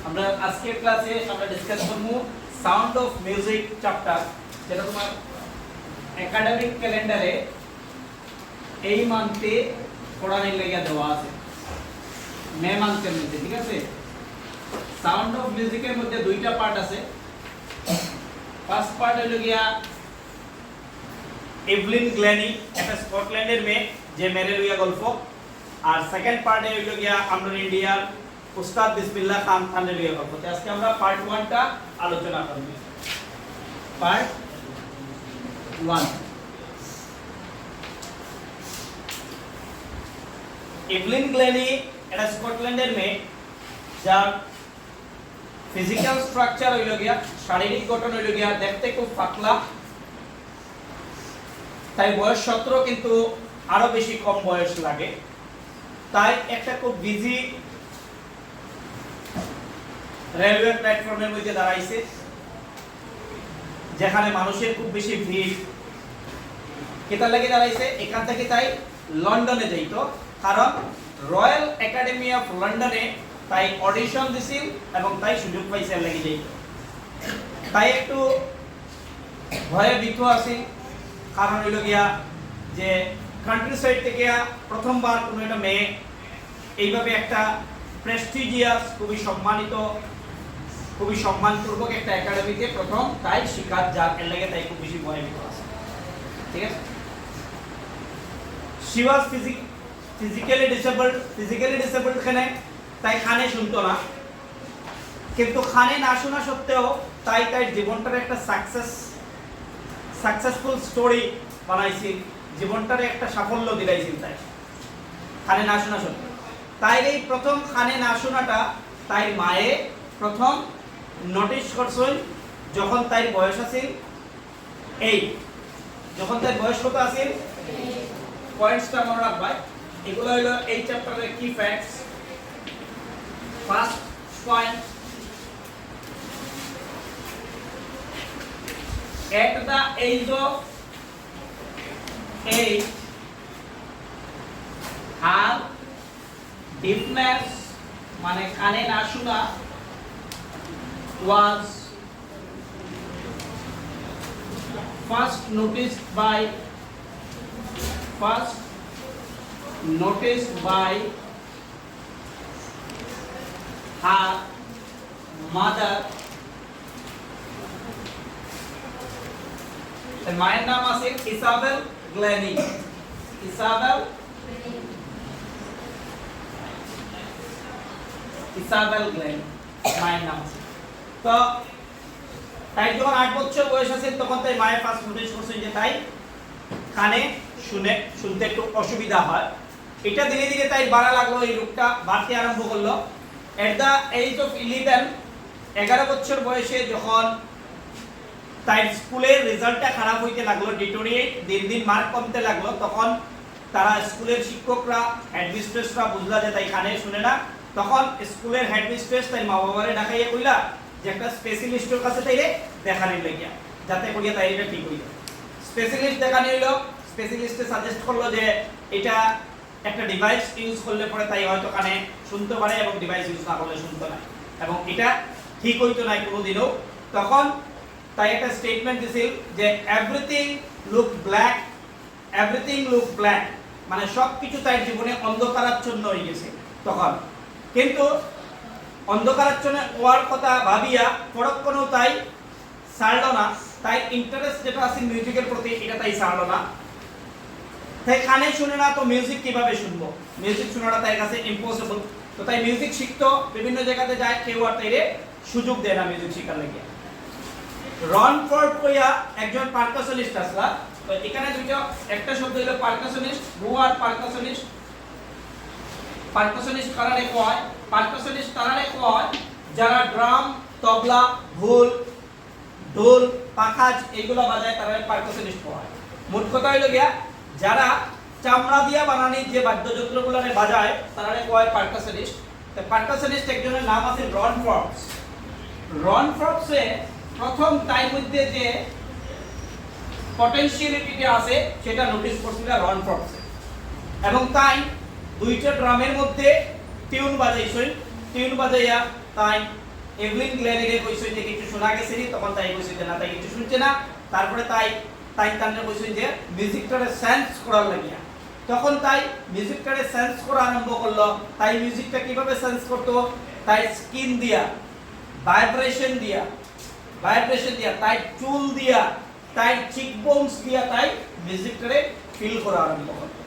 আমরা আজকের ক্লাসে আমরা ডিসকাস করব সাউন্ড অফ মিউজিক চ্যাপ্টার, যেটা তোমার একাডেমিক ক্যালেন্ডারে এই মান্থে পড়ানোর লাগা দেওয়া আছে, মে মান্থের মধ্যে। ঠিক আছে, সাউন্ড অফ মিউজিকের মধ্যে দুইটা পার্ট আছে। ফার্স্ট পার্ট হলো গিয়া এভলিন গ্ল্যানি, একটা স্কটল্যান্ডের মেয়ে যে মেরে লইয়া গল্প। আর সেকেন্ড পার্টে হইল গিয়া আমরা ইন্ডিয়ার উস্তাদ বিসমিল্লাহ খান খানের লইয়া গল্প। আজকে আমরা পার্ট 1টা আলোচনা করব। পার্ট 1, এভলিন গ্ল্যানি এটা স্কটল্যান্ডের মেয়ে, যার ফিজিক্যাল স্ট্রাকচার হইল গিয়া, শারীরিক গঠন হইল গিয়া দেখতে খুব পাতলা। তাই বয়স 17, কিন্তু আরো বেশি কম বয়স লাগে। তাই একটা খুব বিজি রেলওয়ে প্ল্যাটফর্মের মধ্যে দাঁড়াইছে, যেখানে মানুষের খুব বেশি ভিড়। কেতার লাগে দাঁড়াইছে? এখান থেকে তাই লন্ডনে যাইতো, কারণ রয়্যাল একাডেমি অফ লন্ডনে তাই অডিশন দিছিল এবং তাই সুযোগ পাইছে লাগি যাইতো। তাই একটু ভয়ে ভীত আছিল, কারণ হইল গিয়া যে কান্ট্রি সাইড থেকে প্রথমবার কোনো একটা মেয়ে এইভাবে একটা প্রেস্টিজিয়াস, খুবই সম্মানিত, খুবই সম্মানপূর্বক একটা একাডেমিতে প্রথম তাই শিকার, যার এর লাগে তাই খুব বেশি ভয় ভীত আছে। ঠিক আছে, she was physically disabled খানে তাই খানে শুনতো না, কিন্তু খানে না শোনা সত্ত্বেও তাই তাই জীবনটার একটা সাকসেসফুল স্টোরি বানাইছি, জীবনটারে একটা সাফল্য দিলাইছিল তাই খানে না শোনা সত্ত্বেও। তাই এই প্রথম খানে না শোনাটা তাই মায়ে প্রথম নোটিশ করছেন যখন তাই বয়স আছিল 8। যখন তাই বয়স কত আছিল? পয়েন্টসটা মনে রাখবাই, এগুলো হলো এই চ্যাপ্টারের কি facts. First point, at the age of 8 her deafness মানে কানে না শোনা was first noticed by her mother। মায়ের নাম আছে ইসাবেল গ্ল্যানি। ইসাবেল গ্ল্যানি মায়ের নাম আছে। তো তাই যখন 8 বছর বয়স আছে তখন তাই মায়ের ফার্স্ট নোটিস করছেন যে তাই কানে শুনতে একটু অসুবিধা হয়। এটা ধীরে ধীরে তাই বাড়া লাগলো, এই রোগটা বাড়তে আরম্ভ করলো। এট দা এজ অফ 11 বছর বয়সে যখন তাই স্কুলের রেজাল্টটা খারাপ হইতে লাগলো, ডিটোরিয়েট, দিন দিন মার্ক কমতে লাগলো, তখন তারা স্কুলের শিক্ষকরা, হেডমিস্ট্রেসরা বুঝলা যে তাই কানে শুনে না। তখন স্কুলের হেডমিস্ট্রেস তাই মা বাবারে ডাকাইয়া কইলা যে একটা স্পেশালিস্টের কাছে তাইরে দেখানির লাগিয়া, যাতে করিয়া তাই এটা ঠিক হইল। স্পেশালিস্ট দেখানি হইলো, স্পেশালিস্টে সাজেস্ট করলো যে এটা একটা ডিভাইস ইউজ করলে পরে তাই হয়তো কানে শুনতে পারে, এবং ডিভাইস ইউজ না করলে শুনতে না, এবং এটা ঠিক হইতো না কোনোদিনও। তখন তাই একটা স্টেটমেন্ট দিছিল যে এভরিথিং লুক ব্ল্যাক, মানে সবকিছু তাই জীবনে অন্ধকারাচ্ছন্ন হয়ে গেছে তখন। কিন্তু অন্ধকারাচ্ছন্ন হওয়ার কথা ভাবিয়া পরক্ষণেও তাই ছাড়লো না, তাই ইন্টারেস্ট যেটা আছে মিউজিকের প্রতি এটা তাই ছাড়লো না। তাই কানে শুনে না, তো মিউজিক কিভাবে শুনবো? মিউজিক শোনাটা তাই কাছে ইম্পসিবল। তো তাই মিউজিক শিখতো, বিভিন্ন জায়গাতে যায়, কেউ আর তাইরে সুযোগ দেয় না মিউজিক শিখার লাগে। রনফোর্ড কইয়া একজন পারকাশনিস্ট আসলা। তো এখানে দুটো, একটা শব্দ হলো পারকাশনিস্ট। হু আর পারকাশনিস্ট? পারকাশনিস্ট কারারে কয়? পারকাশনিস্ট কারারে কয় যারা ড্রাম, তবলা, ঢোল, পাখাজ এগুলো বাজায় তারা পারকাশনিস্ট কয়। মোট কথা হইল গিয়া যারা চামড়া দিয়া বানানি যে বাদ্যযন্ত্রগুলো বাজায় তারা কয় পারকাশনিস্ট। তো পারকাশনিস্ট একজনের নাম আছে রন ফ্রবস। রন ফ্রবসে প্রথম তাই মধ্যে যে পটেনশিয়ালিটিটা আছে সেটা নোটিস করছিল রন ফ্রবসে, এবং তাই দুইটা ড্রামের মধ্যে টিউন বাজাইছেন, টিউন বাজাইয়া তাই এভলিন গ্লেনিরে কইছে যে কিছু শোনা গেছে নি, তখন তাই কইছে যে না তাই কিছু শুনছে না। তারপরে তাই তান্নে কইছে যে মিউজিকটারে সেন্স করার লাগিয়া, তখন তাই মিউজিকটারে সেন্স করা আরম্ভ করলো। তাই মিউজিকটা কিভাবে সেন্স করতো? তাই স্কিন দিয়া, ভাইব্রেশন দিয়া, তাই চুল দিয়া, তাই চিকবোনস দিয়া, তাই মিউজিকটারে ফিল করা আরম্ভ করলো।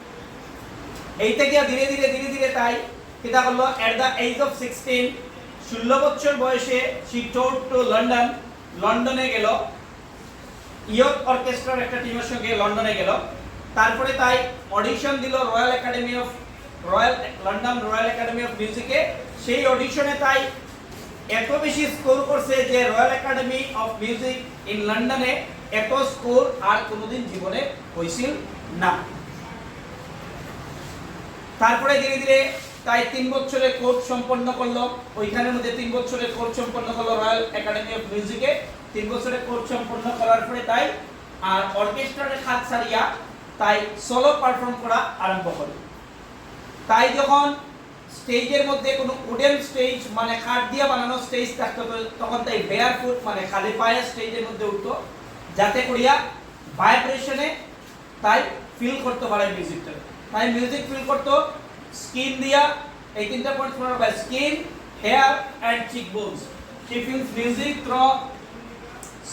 এইটা গিয়া ধীরে ধীরে তাই কিটা করলো, এট দ্য এজ অফ 16 বছর বয়সে শি ট্যুরড টু লন্ডনে গেল, ইয়থ অর্কেস্ট্রার একটা টিমের সঙ্গে লন্ডনে গেল। তারপরে তাই অডিশন দিল রয়্যাল একাডেমি অফ মিউজিকে। সেই অডিশনে তাই এত বেশি স্কোর করছে যে royal academy of music in লন্ডনে এত স্কোর আর কোনোদিন জীবনে হয়েছিল না। তারপরে ধীরে ধীরে তাই 3 বছরের কোর্স সম্পন্ন করলো, ওইখানের মধ্যে 3 বছরের কোর্স সম্পন্ন করলো রয়্যাল একাডেমি অফ মিউজিকে। 3 বছরের কোর্স সম্পন্ন করার পরে তাই আর অর্কেস্ট্রারে খাত ছাড়িয়া তাই সোলো পারফর্ম করা আরম্ভ করলো। তাই যখন স্টেজের মধ্যে কোনো উডেন স্টেজ মানে কাঠ দিয়ে বানানো স্টেজ থাকতো, তখন তাই বেয়ার ফুট মানে খালি পায়ে স্টেজের মধ্যে উঠতো, যাতে করিয়া ভাইব্রেশনে তাই ফিল করতে পারে মিউজিকটা। তাই মিউজিক ফিল করতো স্কিন দিয়া, এই তিনটা point follow by skin, hair and cheekbones. She feels music through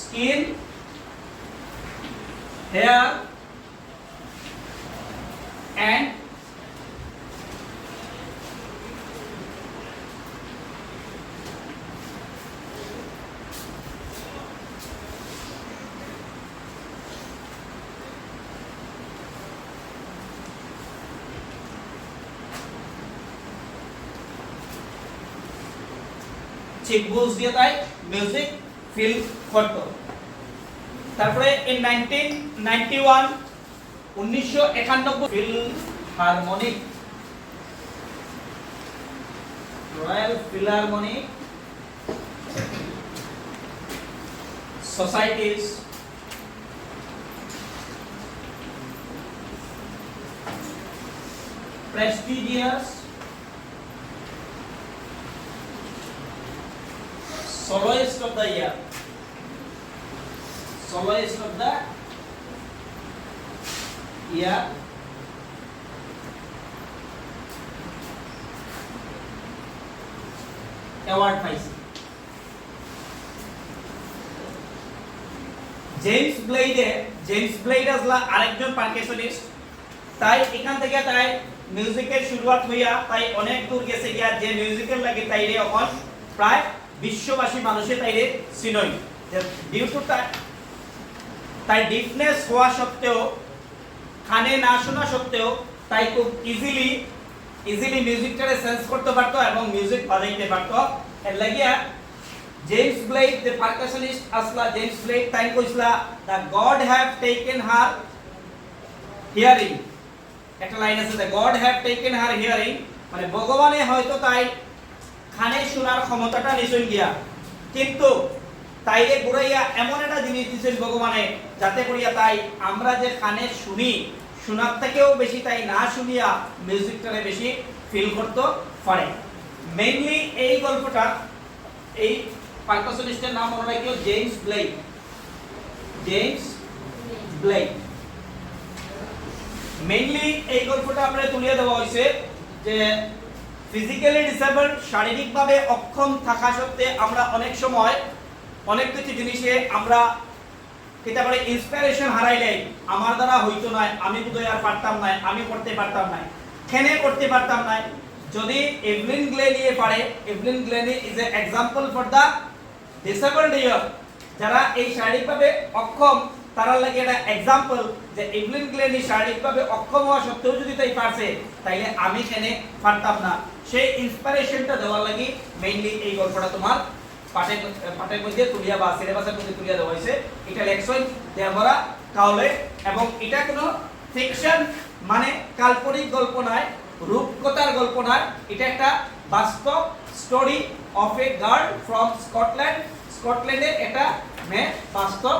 skin, hair and cheekbones দিয়ে তাই মিউজিক ফিল করতো। তারপরে in 1991 Philharmonic, Royal Philharmonic Society's prestigious soloist of the year, soloist of the year award পাইছে। James blade আসলা আরেকজন পারকাশনিস্ট। তাই এখান থেকে তাই মিউজিকের শুরুয়াত হইয়া তাই অনেক দূর গেছে গিয়া, যে মিউজিকের লাগে তাইরে এখন প্রায় বিশ্ববাসী মানুষে তাইরে চিনই। ডিউ টু তাই ডিফনেস হওয়া সত্ত্বেও, কানে না শোনা সত্ত্বেও তাই খুব ইজিলি মিউজিকটারে সেন্স করতে পারতো এবং মিউজিক বাজাইতে পারতো। এর লাগিয়া জেমস ব্লেড দ্য পারকাশনিস্ট আসলা, জেমস ব্লেড তাই কইছলা the God have taken her hearing. একটা লাইন আছে, the God have taken her hearing, মানে ভগবানে হয়তো তাই কানে শোনার ক্ষমতাটা নিছই গিয়া, কিন্তু তাইরে ঘুরাইয়া এমন একটা জিনিস দিছেন ভগবানে, যাতে করিয়া তাই আমরা যে কানে শুনি, শোনার থেকেও বেশি তাই না শুনিয়া মিউজিকটারে বেশি ফিল করতে পারে। মেইনলি এই গল্পটা, এই পারকাশনিস্টের নাম মনে রাখিও জেমস ব্লেড। মেইনলি এই গল্পটা আমরা তুলিয়ে দেওয়া হয়েছে যে ফিজিক্যালি ডিসেবল, শারীরিকভাবে অক্ষম থাকা সত্ত্বে আমরা অনেক সময় অনেক কিছু জিনিসে আমরা কিতা করে ইন্সপিরেশন হারাইলে, আমার দ্বারা হইতো না, আমি বোধহয় আর পারতাম না, আমি করতে পারতাম না, কেনে করতে পারতাম না। যদি এভলিন গ্লেনি পারে, Evelyn Glennie is a example for the disabled year, যারা এই শারীরিকভাবে অক্ষম তারা লাগে একটা এক্সাম্পল যে এভলিন গ্লেনি শারীরিকভাবে অক্ষম হওয়া সত্ত্বেও যদি তাই পারছে, তাইলে আমি কেনে পারতাম না। সেই ইন্সপিরেশনটা দেওয়ার লাগি মেইনলি এই গল্পটা তোমার পাঠের মধ্যে তুলিয়া বা সিলেবাসের মধ্যে তুলিয়া দেওয়া হয়েছে। এটা লেখছই দেবরা কাউলে, এবং এটা কোনো ফিকশন মানে কাল্পনিক গল্প নয়, রূপকথার গল্প নয়, এটা একটা বাস্তব story of a girl from স্কটল্যান্ডের একটা মেয়ে বাস্তব